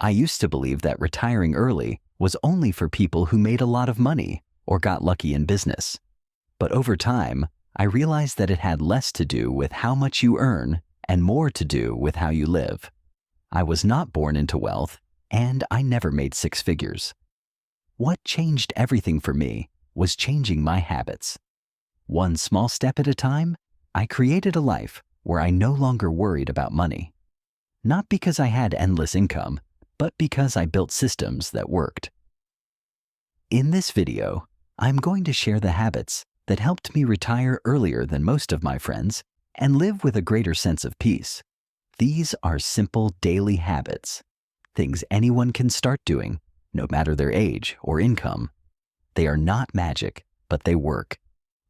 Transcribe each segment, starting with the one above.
I used to believe that retiring early was only for people who made a lot of money or got lucky in business. But over time, I realized that it had less to do with how much you earn and more to do with how you live. I was not born into wealth, and I never made six figures. What changed everything for me was changing my habits. One small step at a time, I created a life where I no longer worried about money. Not because I had endless income, but because I built systems that worked. In this video, I'm going to share the habits that helped me retire earlier than most of my friends and live with a greater sense of peace. These are simple daily habits, things anyone can start doing, no matter their age or income. They are not magic, but they work.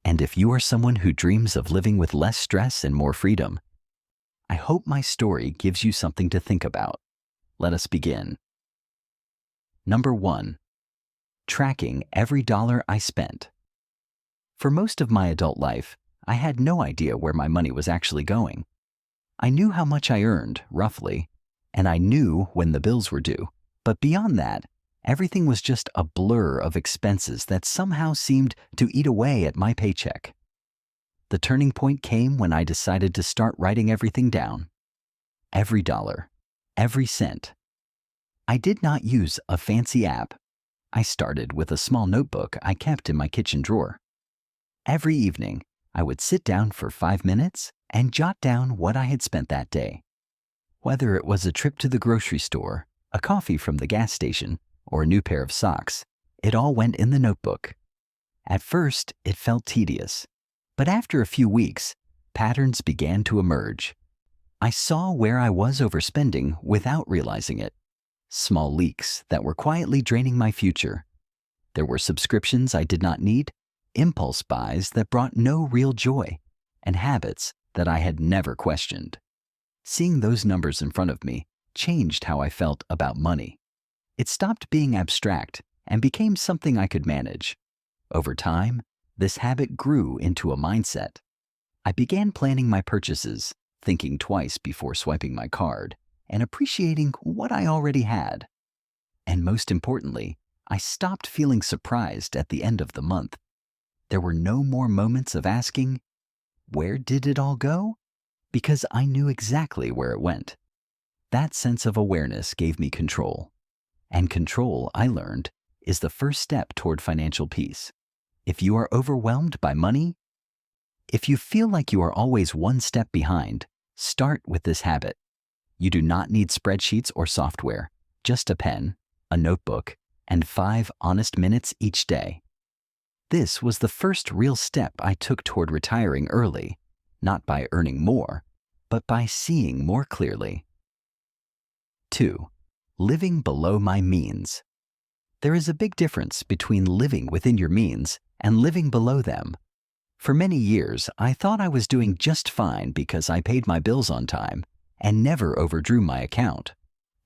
And if you are someone who dreams of living with less stress and more freedom, I hope my story gives you something to think about. Let us begin. Number 1. Tracking every dollar I spent. For most of my adult life, I had no idea where my money was actually going. I knew how much I earned, roughly, and I knew when the bills were due. But beyond that, everything was just a blur of expenses that somehow seemed to eat away at my paycheck. The turning point came when I decided to start writing everything down. Every dollar, every cent. I did not use a fancy app. I started with a small notebook I kept in my kitchen drawer. Every evening, I would sit down for 5 minutes and jot down what I had spent that day. Whether it was a trip to the grocery store, a coffee from the gas station, or a new pair of socks, it all went in the notebook. At first, it felt tedious, but after a few weeks, patterns began to emerge. I saw where I was overspending without realizing it. Small leaks that were quietly draining my future. There were subscriptions I did not need, impulse buys that brought no real joy, and habits that I had never questioned. Seeing those numbers in front of me changed how I felt about money. It stopped being abstract and became something I could manage. Over time, this habit grew into a mindset. I began planning my purchases, thinking twice before swiping my card, and appreciating what I already had. And most importantly, I stopped feeling surprised at the end of the month. There were no more moments of asking, "Where did it all go?" because I knew exactly where it went. That sense of awareness gave me control. And control, I learned, is the first step toward financial peace. If you are overwhelmed by money, if you feel like you are always one step behind, start with this habit. You do not need spreadsheets or software, just a pen, a notebook, and 5 honest minutes each day. This was the first real step I took toward retiring early, not by earning more, but by seeing more clearly. 2. Living below my means. There is a big difference between living within your means and living below them. For many years, I thought I was doing just fine because I paid my bills on time and never overdrew my account.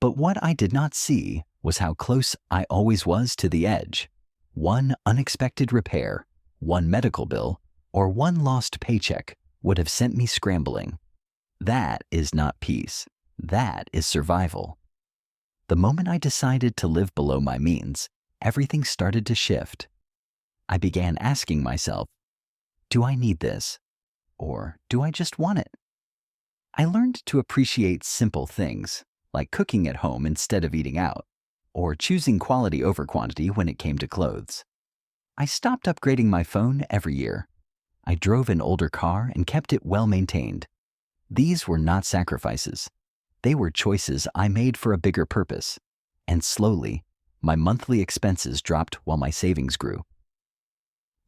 But what I did not see was how close I always was to the edge. One unexpected repair, one medical bill, or one lost paycheck would have sent me scrambling. That is not peace. That is survival. The moment I decided to live below my means, everything started to shift. I began asking myself, do I need this? Or do I just want it? I learned to appreciate simple things, like cooking at home instead of eating out, or choosing quality over quantity when it came to clothes. I stopped upgrading my phone every year. I drove an older car and kept it well maintained. These were not sacrifices. They were choices I made for a bigger purpose. And slowly, my monthly expenses dropped while my savings grew.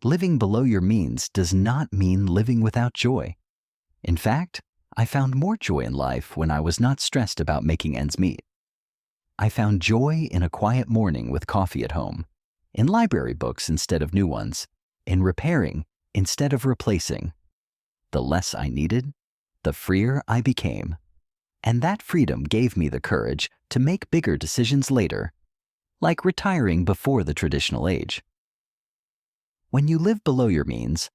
Living below your means does not mean living without joy. In fact, I found more joy in life when I was not stressed about making ends meet. I found joy in a quiet morning with coffee at home, in library books instead of new ones, in repairing instead of replacing. The less I needed, the freer I became. And that freedom gave me the courage to make bigger decisions later, like retiring before the traditional age. When you live below your means,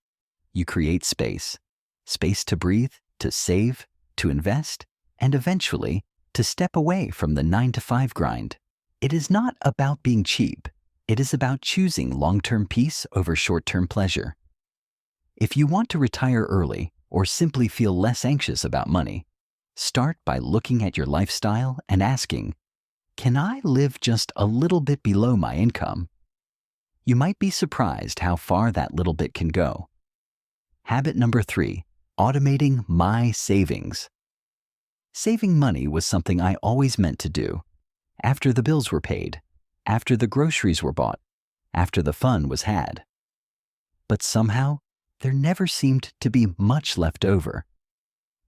you create space. Space to breathe, to save, to invest, and eventually to step away from the 9 to 5 grind. It is not about being cheap. It is about choosing long-term peace over short-term pleasure. If you want to retire early or simply feel less anxious about money, start by looking at your lifestyle and asking, can I live just a little bit below my income? You might be surprised how far that little bit can go. Habit number 3, automating my savings. Saving money was something I always meant to do. After the bills were paid, after the groceries were bought, after the fun was had. But somehow, there never seemed to be much left over.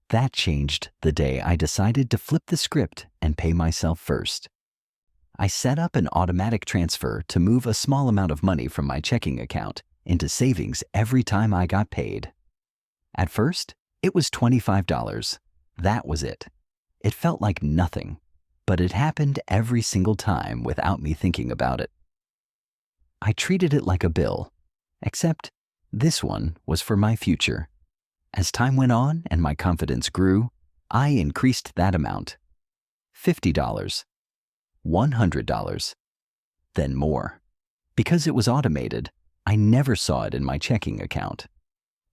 That changed the day I decided to flip the script and pay myself first. I set up an automatic transfer to move a small amount of money from my checking account into savings every time I got paid. At first, it was $25. That was it. It felt like nothing, but it happened every single time without me thinking about it. I treated it like a bill, except this one was for my future. As time went on and my confidence grew, I increased that amount. $50, $100, then more. Because it was automated, I never saw it in my checking account.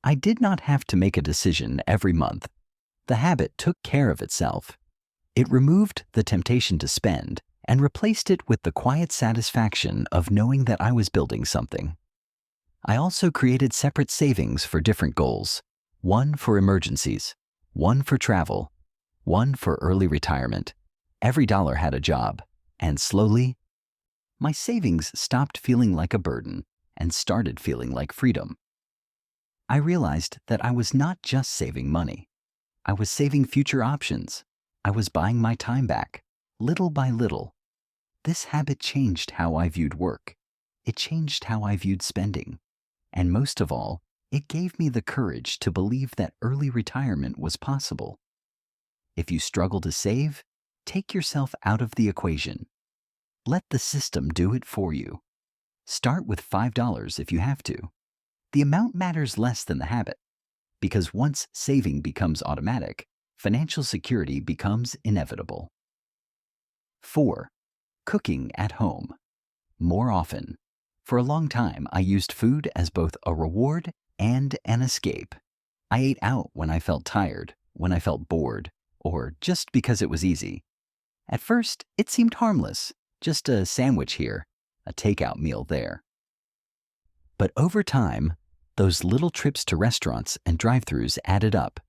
I did not have to make a decision every month. The habit took care of itself. It removed the temptation to spend and replaced it with the quiet satisfaction of knowing that I was building something. I also created separate savings for different goals. One for emergencies, one for travel, one for early retirement. Every dollar had a job, and slowly, my savings stopped feeling like a burden and started feeling like freedom. I realized that I was not just saving money. I was saving future options. I was buying my time back, little by little. This habit changed how I viewed work. It changed how I viewed spending. And most of all, it gave me the courage to believe that early retirement was possible. If you struggle to save, take yourself out of the equation. Let the system do it for you. Start with $5 if you have to. The amount matters less than the habit, because once saving becomes automatic, financial security becomes inevitable. 4. Cooking at home. More often. For a long time, I used food as both a reward and an escape. I ate out when I felt tired, when I felt bored, or just because it was easy. At first, it seemed harmless, just a sandwich here, a takeout meal there. But over time, those little trips to restaurants and drive-thrus added up.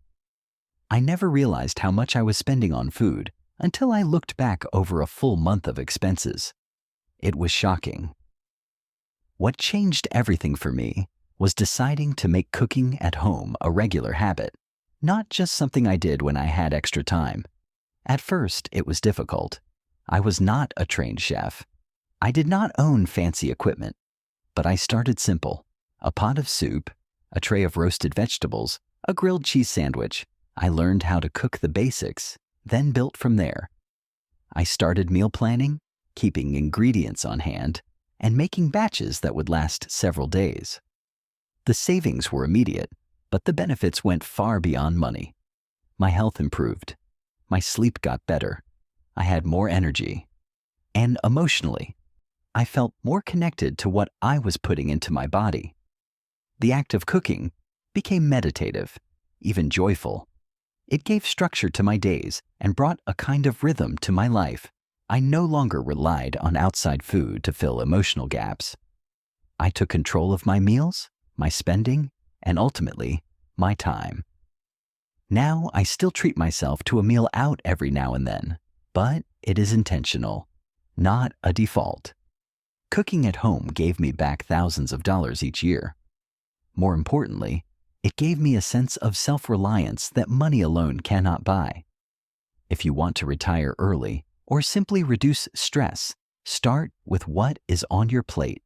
I never realized how much I was spending on food until I looked back over a full month of expenses. It was shocking. What changed everything for me was deciding to make cooking at home a regular habit, not just something I did when I had extra time. At first, it was difficult. I was not a trained chef. I did not own fancy equipment, but I started simple. A pot of soup, a tray of roasted vegetables, a grilled cheese sandwich. I learned how to cook the basics, then built from there. I started meal planning, keeping ingredients on hand, and making batches that would last several days. The savings were immediate, but the benefits went far beyond money. My health improved. My sleep got better. I had more energy. And emotionally, I felt more connected to what I was putting into my body. The act of cooking became meditative, even joyful. It gave structure to my days and brought a kind of rhythm to my life. I no longer relied on outside food to fill emotional gaps. I took control of my meals, my spending, and ultimately, my time. Now I still treat myself to a meal out every now and then, but it is intentional, not a default. Cooking at home gave me back thousands of dollars each year. More importantly, it gave me a sense of self-reliance that money alone cannot buy. If you want to retire early or simply reduce stress, start with what is on your plate.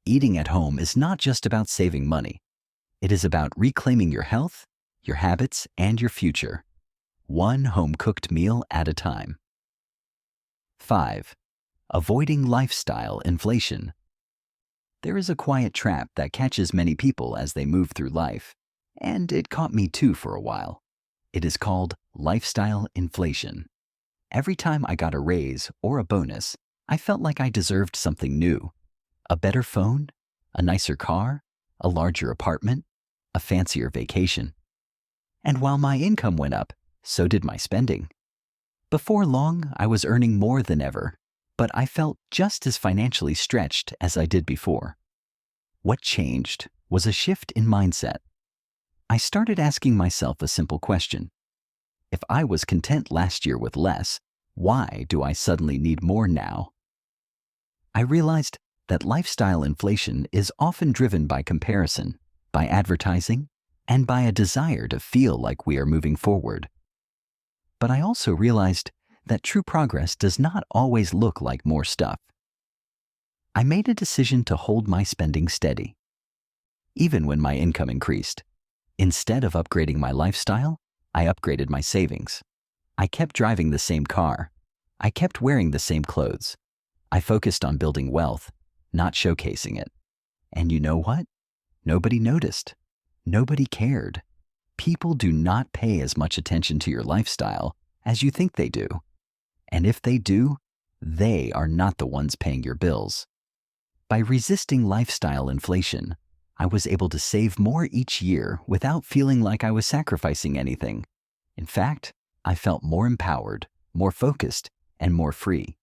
Eating at home is not just about saving money. It is about reclaiming your health, your habits, and your future. One home-cooked meal at a time. 5. Avoiding lifestyle inflation. There is a quiet trap that catches many people as they move through life, and it caught me too for a while. It is called lifestyle inflation. Every time I got a raise or a bonus, I felt like I deserved something new. A better phone, a nicer car, a larger apartment, a fancier vacation. And while my income went up, so did my spending. Before long, I was earning more than ever, but I felt just as financially stretched as I did before. What changed was a shift in mindset. I started asking myself a simple question. If I was content last year with less, why do I suddenly need more now? I realized that lifestyle inflation is often driven by comparison, by advertising, and by a desire to feel like we are moving forward. But I also realized that true progress does not always look like more stuff. I made a decision to hold my spending steady. Even when my income increased, instead of upgrading my lifestyle, I upgraded my savings. I kept driving the same car. I kept wearing the same clothes. I focused on building wealth, not showcasing it. And you know what? Nobody noticed. Nobody cared. People do not pay as much attention to your lifestyle as you think they do. And if they do, they are not the ones paying your bills. By resisting lifestyle inflation, I was able to save more each year without feeling like I was sacrificing anything. In fact, I felt more empowered, more focused, and more free.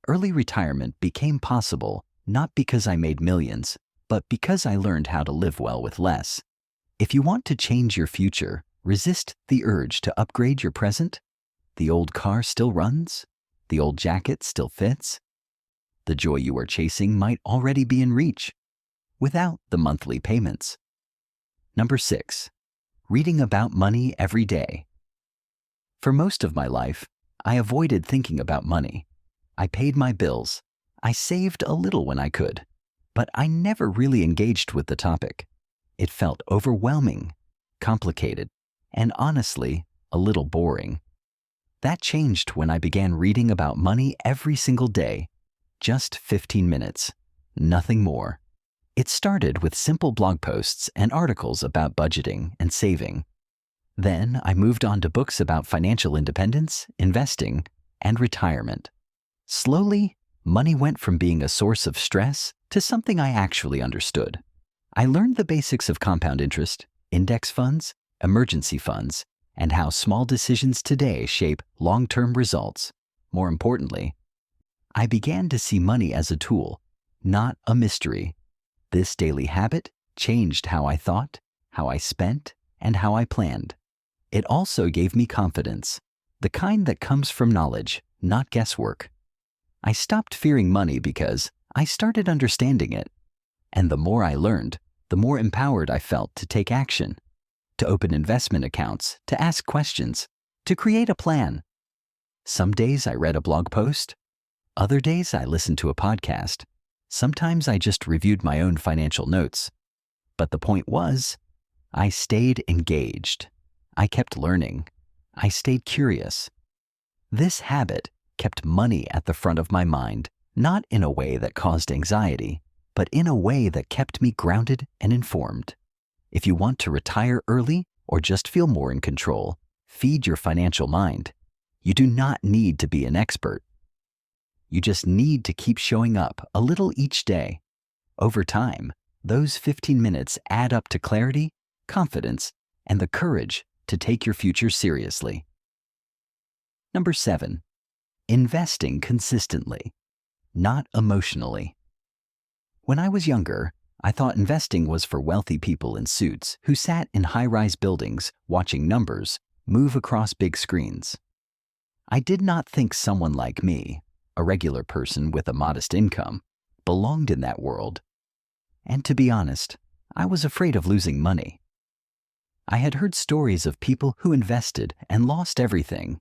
Early retirement became possible not because I made millions, but because I learned how to live well with less. If you want to change your future, resist the urge to upgrade your present. The old car still runs. The old jacket still fits. The joy you are chasing might already be in reach, without the monthly payments. Number 6, reading about money every day. For most of my life, I avoided thinking about money. I paid my bills. I saved a little when I could, but I never really engaged with the topic. It felt overwhelming, complicated, and honestly, a little boring. That changed when I began reading about money every single day, just 15 minutes, nothing more. It started with simple blog posts and articles about budgeting and saving. Then I moved on to books about financial independence, investing, and retirement. Slowly, money went from being a source of stress to something I actually understood. I learned the basics of compound interest, index funds, emergency funds, and how small decisions today shape long-term results. More importantly, I began to see money as a tool, not a mystery. This daily habit changed how I thought, how I spent, and how I planned. It also gave me confidence, the kind that comes from knowledge, not guesswork. I stopped fearing money because I started understanding it. And the more I learned, the more empowered I felt to take action, to open investment accounts, to ask questions, to create a plan. Some days I read a blog post. Other days I listened to a podcast. Sometimes I just reviewed my own financial notes. But the point was, I stayed engaged. I kept learning. I stayed curious. This habit kept money at the front of my mind, not in a way that caused anxiety, but in a way that kept me grounded and informed. If you want to retire early or just feel more in control, feed your financial mind. You do not need to be an expert. You just need to keep showing up a little each day. Over time, those 15 minutes add up to clarity, confidence, and the courage to take your future seriously. Number 7, investing consistently, not emotionally. When I was younger, I thought investing was for wealthy people in suits who sat in high-rise buildings watching numbers move across big screens. I did not think someone like me, a regular person with a modest income, belonged in that world. And to be honest, I was afraid of losing money. I had heard stories of people who invested and lost everything,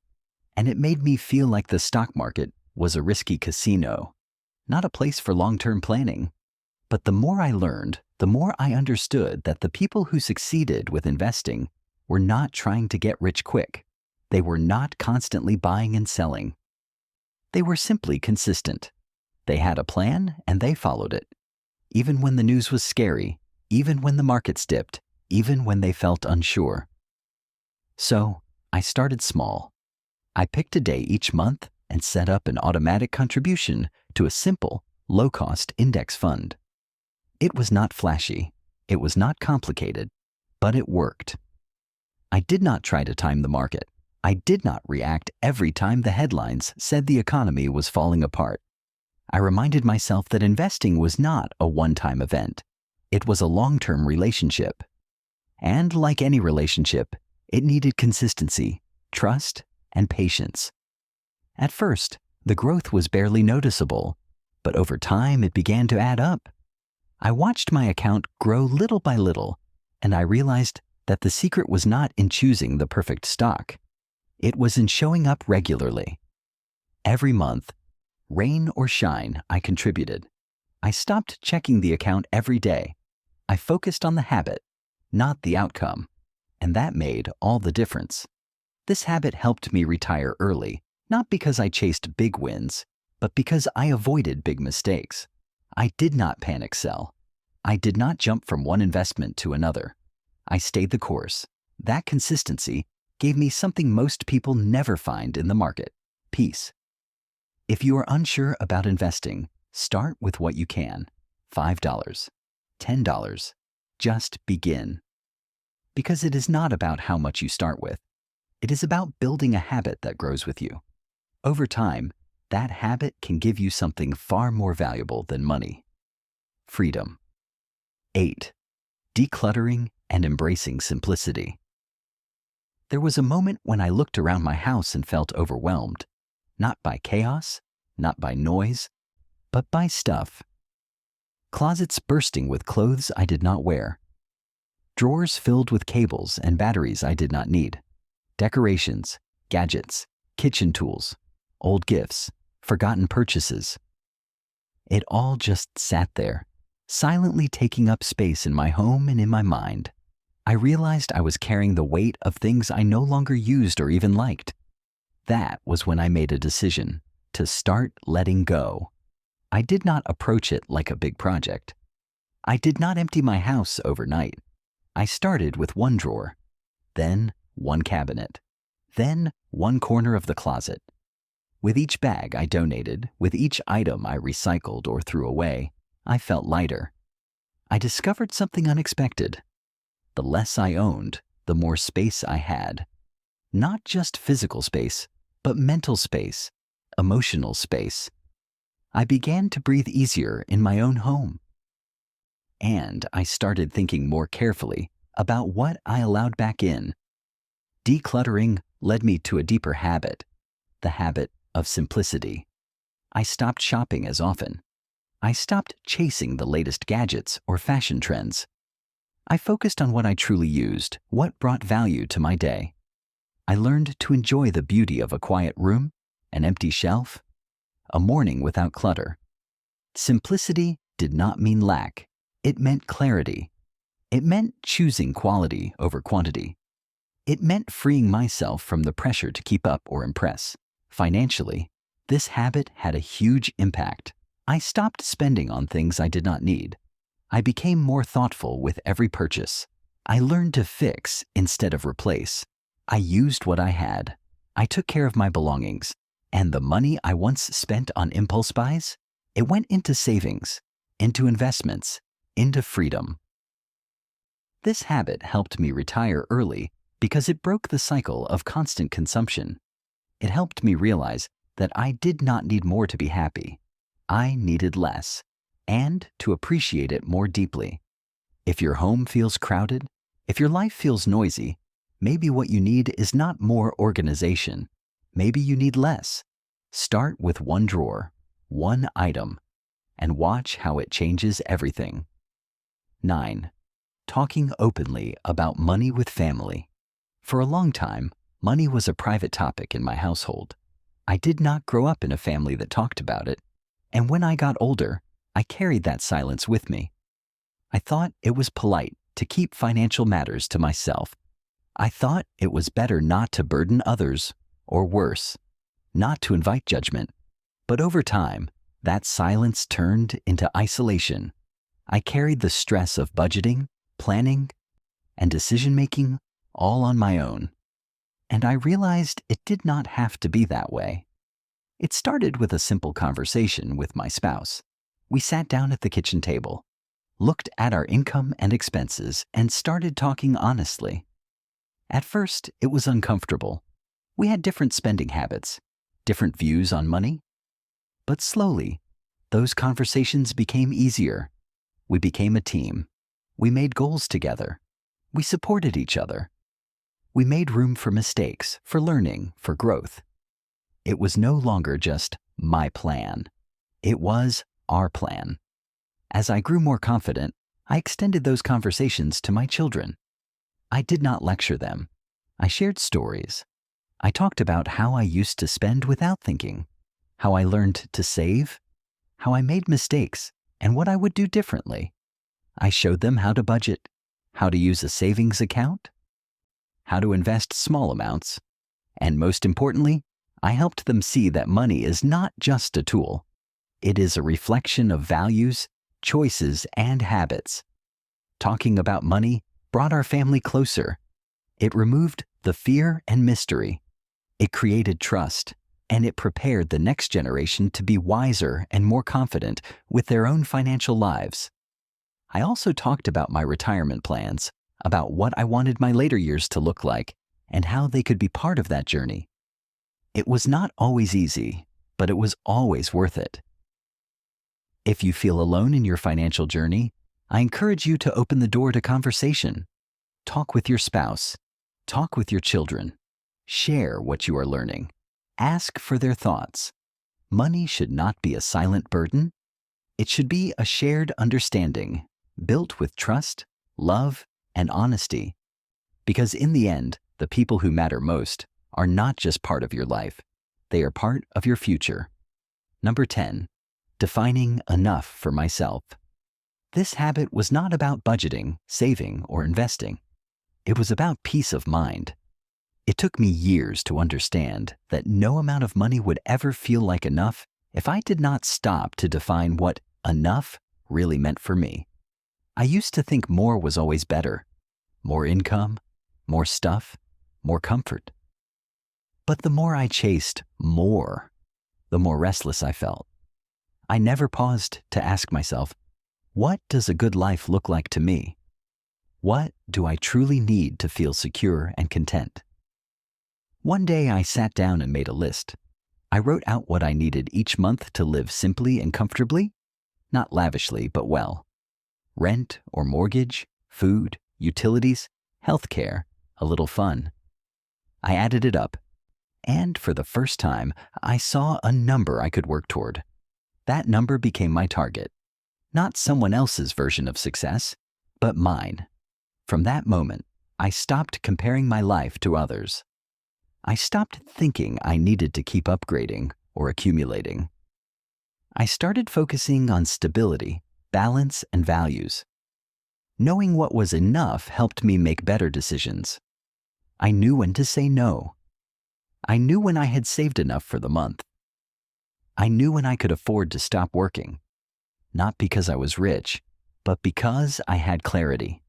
and it made me feel like the stock market was a risky casino, not a place for long-term planning. But the more I learned, the more I understood that the people who succeeded with investing were not trying to get rich quick. They were not constantly buying and selling. They were simply consistent. They had a plan and they followed it. Even when the news was scary, even when the markets dipped, even when they felt unsure. So I started small. I picked a day each month and set up an automatic contribution to a simple, low-cost index fund. It was not flashy, it was not complicated, but it worked. I did not try to time the market. I did not react every time the headlines said the economy was falling apart. I reminded myself that investing was not a one-time event. It was a long-term relationship. And like any relationship, it needed consistency, trust, and patience. At first, the growth was barely noticeable, but over time it began to add up. I watched my account grow little by little, and I realized that the secret was not in choosing the perfect stock. It was in showing up regularly. Every month, rain or shine, I contributed. I stopped checking the account every day. I focused on the habit, not the outcome, and that made all the difference. This habit helped me retire early, not because I chased big wins, but because I avoided big mistakes. I did not panic sell. I did not jump from one investment to another. I stayed the course. That consistency gave me something most people never find in the market: peace. If you are unsure about investing, start with what you can. $5, $10. Just begin. Because it is not about how much you start with. It is about building a habit that grows with you. Over time, that habit can give you something far more valuable than money: freedom. 8. Decluttering and embracing simplicity. There was a moment when I looked around my house and felt overwhelmed, not by chaos, not by noise, but by stuff. Closets bursting with clothes I did not wear. Drawers filled with cables and batteries I did not need. Decorations, gadgets, kitchen tools, old gifts, forgotten purchases. It all just sat there, silently taking up space in my home and in my mind. I realized I was carrying the weight of things I no longer used or even liked. That was when I made a decision to start letting go. I did not approach it like a big project. I did not empty my house overnight. I started with one drawer, then one cabinet, then one corner of the closet. With each bag I donated, with each item I recycled or threw away, I felt lighter. I discovered something unexpected. The less I owned, the more space I had. Not just physical space, but mental space, emotional space. I began to breathe easier in my own home. And I started thinking more carefully about what I allowed back in. Decluttering led me to a deeper habit, the habit of simplicity. I stopped shopping as often. I stopped chasing the latest gadgets or fashion trends. I focused on what I truly used, what brought value to my day. I learned to enjoy the beauty of a quiet room, an empty shelf, a morning without clutter. Simplicity did not mean lack. It meant clarity. It meant choosing quality over quantity. It meant freeing myself from the pressure to keep up or impress. Financially, this habit had a huge impact. I stopped spending on things I did not need. I became more thoughtful with every purchase. I learned to fix instead of replace. I used what I had. I took care of my belongings. And the money I once spent on impulse buys, it went into savings, into investments, into freedom. This habit helped me retire early because it broke the cycle of constant consumption. It helped me realize that I did not need more to be happy. I needed less, and to appreciate it more deeply. If your home feels crowded, if your life feels noisy, maybe what you need is not more organization. Maybe you need less. Start with one drawer, one item, and watch how it changes everything. 9. Talking openly about money with family. For a long time, money was a private topic in my household. I did not grow up in a family that talked about it, and when I got older, I carried that silence with me. I thought it was polite to keep financial matters to myself. I thought it was better not to burden others, or worse, not to invite judgment. But over time, that silence turned into isolation. I carried the stress of budgeting, planning, and decision-making all on my own. and I realized it did not have to be that way. It started with a simple conversation with my spouse. We sat down at the kitchen table, looked at our income and expenses, and started talking honestly. At first, it was uncomfortable. We had different spending habits, different views on money. But slowly, those conversations became easier. We became a team. We made goals together. We supported each other. We made room for mistakes, for learning, for growth. It was no longer just my plan. It was our plan. As I grew more confident, I extended those conversations to my children. I did not lecture them. I shared stories. I talked about how I used to spend without thinking, how I learned to save, how I made mistakes, and what I would do differently. I showed them how to budget, how to use a savings account, how to invest small amounts, and most importantly, I helped them see that money is not just a tool. It is a reflection of values, choices, and habits. Talking about money brought our family closer. It removed the fear and mystery. It created trust, and it prepared the next generation to be wiser and more confident with their own financial lives. I also talked about my retirement plans, about what I wanted my later years to look like, and how they could be part of that journey. It was not always easy, but it was always worth it. If you feel alone in your financial journey, I encourage you to open the door to conversation. Talk with your spouse. Talk with your children. Share what you are learning. Ask for their thoughts. Money should not be a silent burden. It should be a shared understanding, built with trust, love, and honesty. Because in the end, the people who matter most are not just part of your life. They are part of your future. Number 10, defining enough for myself. This habit was not about budgeting, saving, or investing. It was about peace of mind. It took me years to understand that no amount of money would ever feel like enough if I did not stop to define what enough really meant for me. I used to think more was always better. More income, more stuff, more comfort. But the more I chased more, the more restless I felt. I never paused to ask myself, what does a good life look like to me? What do I truly need to feel secure and content? One day I sat down and made a list. I wrote out what I needed each month to live simply and comfortably, not lavishly, but well. Rent or mortgage, food, utilities, healthcare, a little fun. I added it up, and for the first time, I saw a number I could work toward. That number became my target. Not someone else's version of success, but mine. From that moment, I stopped comparing my life to others. I stopped thinking I needed to keep upgrading or accumulating. I started focusing on stability, balance, and values. Knowing what was enough helped me make better decisions. I knew when to say no. I knew when I had saved enough for the month. I knew when I could afford to stop working, not because I was rich, but because I had clarity.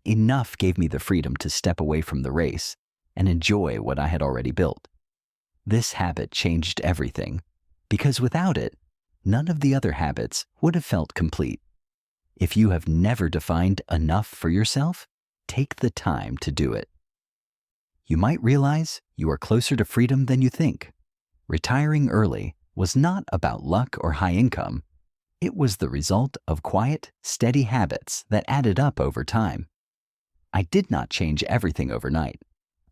Enough gave me the freedom to step away from the race and enjoy what I had already built. This habit changed everything, because without it, none of the other habits would have felt complete. If you have never defined enough for yourself, take the time to do it. You might realize you are closer to freedom than you think. Retiring early was not about luck or high income. It was the result of quiet, steady habits that added up over time. I did not change everything overnight.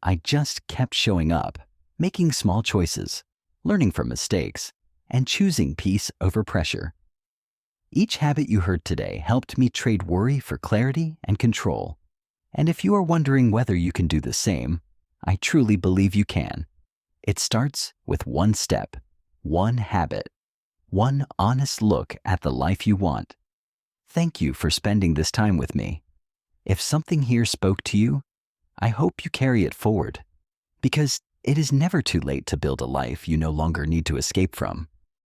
I just kept showing up, making small choices, learning from mistakes, and choosing peace over pressure. Each habit you heard today helped me trade worry for clarity and control. And if you are wondering whether you can do the same, I truly believe you can. It starts with one step, one habit, one honest look at the life you want. Thank you for spending this time with me. If something here spoke to you, I hope you carry it forward, because it is never too late to build a life you no longer need to escape from.